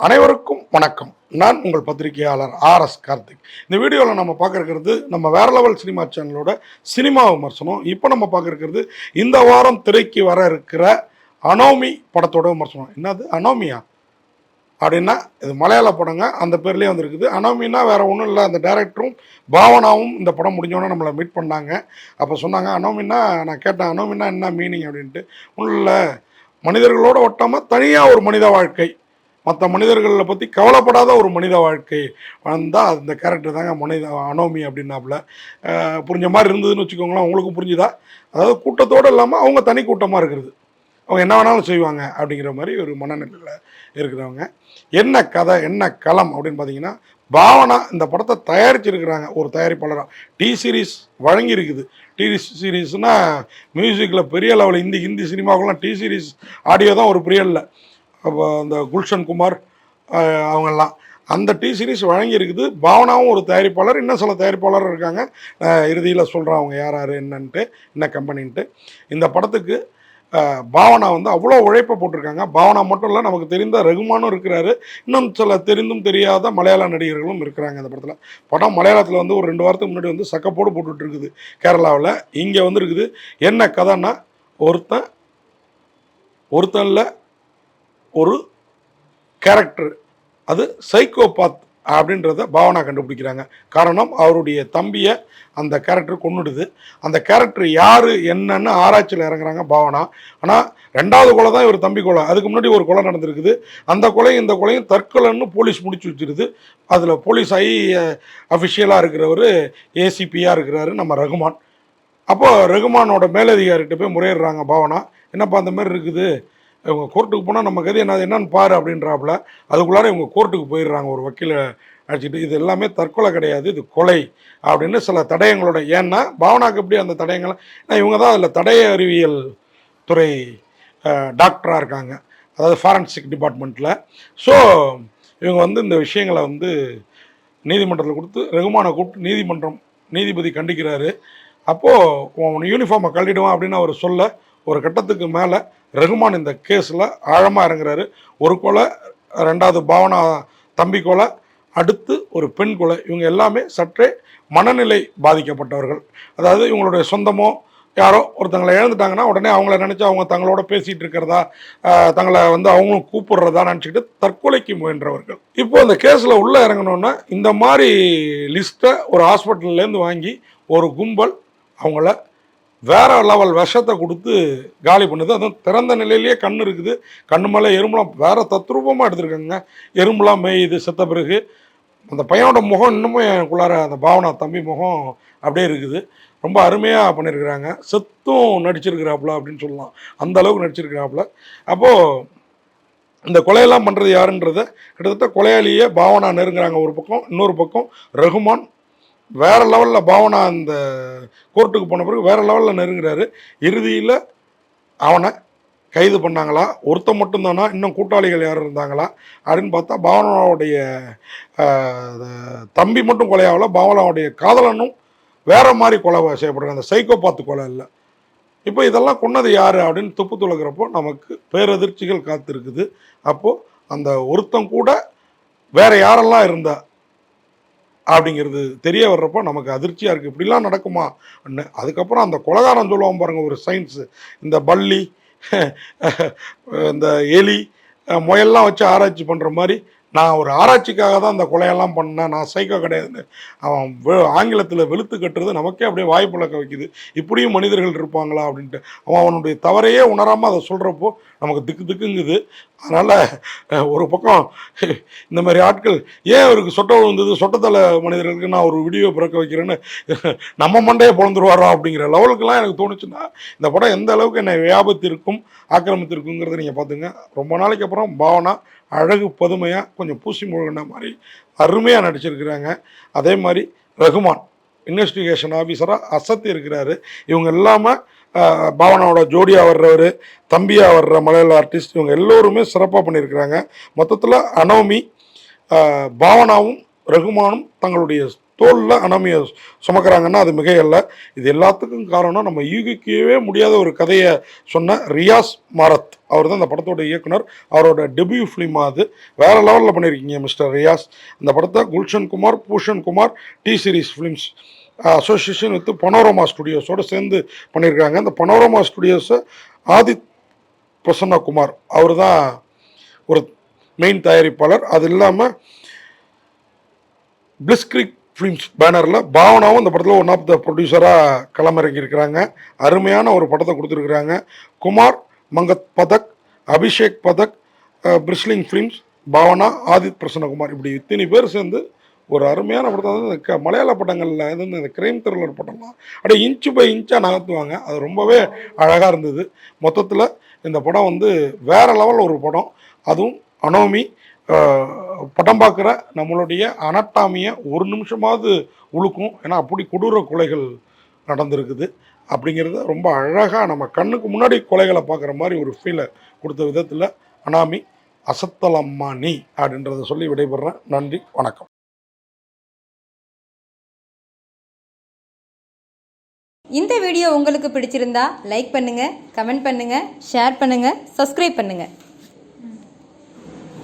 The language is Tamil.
அனைவருக்கும் வணக்கம். நான் உங்கள் பத்திரிகையாளர் RS கார்த்திக். இந்த வீடியோவில் நம்ம பார்க்க இருக்கிறது நம்ம வேற லெவல் சினிமா சேனலோட சினிமா விமர்சனம். இப்போ நம்ம பார்க்க இருக்கிறது இந்த வாரம் திரைக்கு வர இருக்கிற அனோமி படத்தோட விமர்சனம். என்னது அனோமியா அப்படின்னா இது மலையாள படங்க, அந்த பேர்லேயே வந்துருக்குது. அனோமின்னா வேற ஒன்றும் இல்லை, அந்த டைரக்டரும் பாவனாவும் இந்த படம் முடிஞ்சோன்னே நம்மளை மீட் பண்ணாங்க. அப்போ சொன்னாங்க அனோமின்னா, நான் கேட்டேன் அனோமின்னா என்ன மீனிங் அப்படின்ட்டு. ஒன்றும் இல்லை, மனிதர்களோடு ஒட்டாமல் தனியாக ஒரு மனித வாழ்க்கை, மற்ற மனிதர்களை பற்றி கவலைப்படாத ஒரு மனித வாழ்க்கை வந்தால் அந்த கேரக்டர் தாங்க மனித அனோமி அப்படின்னாப்புல. புரிஞ்ச மாதிரி இருந்ததுன்னு வச்சுக்கோங்களேன். உங்களுக்கும் புரிஞ்சுதா? அதாவது கூட்டத்தோடு இல்லாமல் அவங்க தனி கூட்டமாக இருக்கிறது, அவங்க என்ன வேணாலும் செய்வாங்க அப்படிங்கிற மாதிரி ஒரு மனநிலையில் இருக்கிறவங்க. என்ன கதை என்ன களம் அப்படின்னு பார்த்தீங்கன்னா, பாவனா இந்த படத்தை தயாரிச்சிருக்கிறாங்க ஒரு தயாரிப்பாளராக. டி சீரீஸ் வழங்கியிருக்குது. டி சீரீஸ்னால் மியூசிக்கில் பெரிய லெவலில் ஹிந்தி சினிமாவுக்குலாம் டி சீரீஸ் ஆடியோ தான் ஒரு பெரிய இல்லை. அப்போ அந்த குல்ஷன் குமார் அவங்கெல்லாம் அந்த டி சீரீஸ் வழங்கியிருக்குது. பாவனாவும் ஒரு தயாரிப்பாளர், இன்னும் சில தயாரிப்பாளர் இருக்காங்க. இறுதியில் சொல்கிறேன் அவங்க யார் யார் என்னன்ட்டு, என்ன கம்பெனின்ட்டு. இந்த படத்துக்கு பாவனா வந்து அவ்வளோ உழைப்பை போட்டிருக்காங்க. பாவனா மட்டும் இல்லை, நமக்கு தெரிந்த ரகுமானும் இருக்கிறாரு, இன்னும் சில தெரிந்தும் தெரியாத மலையாள நடிகர்களும் இருக்கிறாங்க இந்த படத்தில். படம் மலையாளத்தில் வந்து ஒரு 2 வாரத்துக்கு முன்னாடி வந்து சக்கப்போடு போட்டுட்ருக்குது கேரளாவில். இங்கே வந்து இருக்குது. என்ன கதைன்னா, ஒருத்தனில் ஒரு கேரக்டர், அது சைக்கோபாத் அப்படின்றத பாவனா கண்டுபிடிக்கிறாங்க. காரணம், அவருடைய தம்பியை அந்த கேரக்டர் கொன்னுடுது. அந்த கேரக்டர் யார் என்னன்னு ஆராய்ச்சியில் இறங்குறாங்க பாவனா. ஆனால் 2வது கொலை தான் இவர் தம்பி கொலை. அதுக்கு முன்னாடி ஒரு கொலை நடந்திருக்குது. அந்த கொலையும் இந்த கொலையும் தற்கொலைன்னு போலீஸ் முடிச்சு வச்சிருது. அதில் போலீஸ் அஃபிஷியலாக இருக்கிறவர் ஏசிபியாக இருக்கிறாரு நம்ம ரகுமான். அப்போது ரகுமானோட மேலதிகாரிகிட்ட போய் முறையிடுறாங்க பாவனா. என்னப்பா அந்த மாதிரி இருக்குது, இவங்க கோர்ட்டுக்கு போனால் நம்ம கதை என்னன்னு பாரு அப்படின்றாப்புல. அதுக்குள்ளார இவங்க கோர்ட்டுக்கு போயிடுறாங்க ஒரு வக்கீலை அழைச்சிட்டு. இது எல்லாமே தற்கொலை கிடையாது, இது கொலை அப்படின்னு சில தடயங்களோட. ஏன்னா பாவனாக்கு எப்படி அந்த தடயங்களை, இவங்க தான் அதில் தடய அறிவியல் துறை டாக்டராக இருக்காங்க, அதாவது ஃபாரன்சிக் டிபார்ட்மெண்ட்டில். ஸோ இவங்க வந்து இந்த விஷயங்களை வந்து நீதிமன்றத்தில் கொடுத்து ரகுமானை கூப்பிட்டு நீதிபதி கண்டிக்கிறாரு. அப்போது யூனிஃபார்மை கழட்டிடுவான் அப்படின்னு அவர் சொல்ல, ஒரு கட்டத்துக்கு மேலே ரகுமான் இந்த கேஸில் ஆழமாக இறங்குறாரு. ஒரு கொலை, 2வது பாவனா தம்பி கொலை, அடுத்து ஒரு பெண் கொலை. இவங்க எல்லாமே சற்றே மனநிலை பாதிக்கப்பட்டவர்கள். அதாவது இவங்களுடைய சொந்தமோ யாரோ ஒருத்தங்களை இழந்துட்டாங்கன்னா உடனே அவங்கள நினச்சி அவங்க தங்களோட பேசிகிட்டு இருக்கிறதா, தங்களை வந்து அவங்களும் கூப்பிடுறதா நினச்சிக்கிட்டு தற்கொலைக்கு முயன்றவர்கள். இப்போ இந்த கேஸில் உள்ளே இறங்கணுன்னா இந்த மாதிரி லிஸ்ட்டை ஒரு ஹாஸ்பிட்டல்லேருந்து வாங்கி ஒரு கும்பல் அவங்கள வேற லெவல் விஷத்தை கொடுத்து காலி பண்ணுது. அதுவும் திறந்த நிலையிலேயே கண் இருக்குது, கண்ணு மேலே எறும்புலாம் வேற தத்ரூபமாக எடுத்திருக்காங்க. எறும்புலாம் மேயுது செத்த பிறகு. அந்த பையனோட முகம் இன்னமும் எனக்குள்ளார, அந்த பாவனா தம்பி முகம் அப்படியே இருக்குது. ரொம்ப அருமையாக பண்ணியிருக்கிறாங்க. செத்தும் நடிச்சிருக்கிறாப்புல அப்படின்னு சொல்லலாம், அந்த அளவுக்கு நடிச்சிருக்கிறாப்புல. அப்போது இந்த கொலையெல்லாம் பண்ணுறது யாருன்றத கிட்டத்தட்ட கொலையாளியே பாவனா நெருங்குறாங்க ஒரு பக்கம். இன்னொரு பக்கம் ரகுமான் வேறு லெவலில் பாவனா அந்த கோர்ட்டுக்கு போன பிறகு வேறு லெவலில் நெருங்குறாரு. இறுதியில் அவனை கைது பண்ணாங்களா, ஒருத்தன் மட்டும்தானா, இன்னும் கூட்டாளிகள் யாரும் இருந்தாங்களா அப்படின்னு பார்த்தா பாவனாவுடைய தம்பி மட்டும் கொலையாகல, பாவனாவுடைய காதலனும் வேறு மாதிரி கொலை செய்யப்படுறாங்க. அந்த சைக்கோபாத்து கொலை இல்லை. இப்போ இதெல்லாம் கொன்னது யார் அப்படின்னு துப்பு துளக்கிறப்போ நமக்கு பேரதிர்ச்சிகள் காத்திருக்குது. அப்போது அந்த ஒருத்தன் கூட வேறு யாரெல்லாம் இருந்தா அப்படிங்கிறது தெரிய வர்றப்போ நமக்கு அதிர்ச்சியாக இருக்குது. இப்படிலாம் நடக்குமா அண்ணு. அதுக்கப்புறம் அந்த கொலகாரம் சொல்லுவான் பாருங்கள், ஒரு சயின்ஸு, இந்த பல்லி இந்த எலி முயல்லாம் வச்சு ஆராய்ச்சி பண்ணுற மாதிரி, நான் ஒரு ஆராய்ச்சிக்காக தான் அந்த கொலையெல்லாம் பண்ணேன், நான் சைக்கோ கிடையாதுன்னு அவன் ஆங்கிலத்தில் வெளுத்து கட்டுறது நமக்கே அப்படியே வாய்ப்புழக்க வைக்குது. இப்படியும் மனிதர்கள் இருப்பாங்களா அப்படின்ட்டு. அவனுடைய தவறையே உணராமல் அதை சொல்கிறப்போ நமக்கு திக்குங்குது. அதனால் ஒரு பக்கம் இந்த மாதிரி ஆட்கள் ஏன் அவருக்கு சொட்டை விழுந்தது, சொட்டத்தலை மனிதர்களுக்கு நான் ஒரு வீடியோ பிறக்க வைக்கிறேன்னு நம்ம மண்டையை பிறந்துருவாரோ அப்படிங்கிற லெவலுக்குலாம் எனக்கு தோணுச்சுன்னா, இந்த படம் எந்த அளவுக்கு என்னை வியாபத்திற்கும் ஆக்கிரமித்திருக்குங்கிறத நீங்கள் பார்த்துங்க. ரொம்ப நாளைக்கு அப்புறம் பாவனா அழகு பதுமையாக கொஞ்சம் பூசி முழுகின மாதிரி அருமையாக நடிச்சிருக்கிறாங்க. அதே மாதிரி ரகுமான் இன்வெஸ்டிகேஷன் ஆஃபீஸராக அசத்தி இருக்கிறாரு. இவங்க இல்லாமல் பாவனாவோட ஜோடியாக வர்றவர், தம்பியாக வர்ற மலையாள ஆர்டிஸ்ட், இவங்க எல்லோருமே சிறப்பாக பண்ணியிருக்கிறாங்க. மொத்தத்தில் அனோமி, பாவனாவும் ரகுமானும் தங்களுடைய தோளில் அனாமியை சுமக்கிறாங்கன்னா அது மிகையல்ல. இது எல்லாத்துக்கும் காரணம் நம்ம யூகிக்கவே முடியாத ஒரு கதையை சொன்ன ரியாஸ் மாரத். அவர் தான் இந்த படத்தோட இயக்குனர். அவரோட டெபியூ ஃபிலிம் அது. வேறு லெவலில் பண்ணியிருக்கீங்க மிஸ்டர் ரியாஸ். இந்த படத்தை Gulshan Kumar, Bhushan Kumar, T series films association with Panorama ஸ்டுடியோஸோடு சேர்ந்து பண்ணியிருக்காங்க. இந்த பனோரமா ஸ்டுடியோஸை ஆதித் பிரசன்னகுமார் அவர் தான் ஒரு மெயின் தயாரிப்பாளர். அது இல்லாமல் பிளிஸ்கிரிக் ஃபிலிம்ஸ் பேனரில் பாவனாவும் இந்த படத்தில் ஒன் ஆஃப் த ப்ரொடியூசராக களமிறங்கியிருக்கிறாங்க. அருமையான ஒரு படத்தை கொடுத்துருக்குறாங்க. குமார் மங்கத் பதக், அபிஷேக் பதக், பிரிஸ்லிங் ஃபிலிம்ஸ், பாவனா, ஆதித் பிரசன்னகுமார் இப்படி இத்தனை பேர் சேர்ந்து ஒரு அருமையான படத்தை வந்து மலையாள படங்களில் இருந்து இந்த கிரைம் த்ரில்லர் படம்லாம் அப்படியே இன்ச்சு பை இன்ச்சாக நகர்த்துவாங்க. அது ரொம்பவே அழகாக இருந்தது. மொத்தத்தில் இந்த படம் வந்து வேறு லெவலில் ஒரு படம். அதுவும் அனோமி படம் பார்க்குற நம்மளுடைய அனட்டாமியை ஒரு நிமிஷமாவது உழுக்கும். ஏன்னா அப்படி கொடூர கொலைகள் நடந்திருக்குது. அப்படிங்கிறத ரொம்ப அழகாக நம்ம கண்ணுக்கு முன்னாடி கொலைகளை பார்க்குற மாதிரி ஒரு ஃபீலை கொடுத்த விதத்தில் அனாமி அசத்தலம்மா நீ அப்படின்றத சொல்லி விடைபெறேன். நன்றி, வணக்கம். இந்த வீடியோ உங்களுக்கு பிடிச்சிருந்தா லைக் பண்ணுங்கள், கமெண்ட் பண்ணுங்கள், ஷேர் பண்ணுங்கள், சப்ஸ்கிரைப் பண்ணுங்கள்.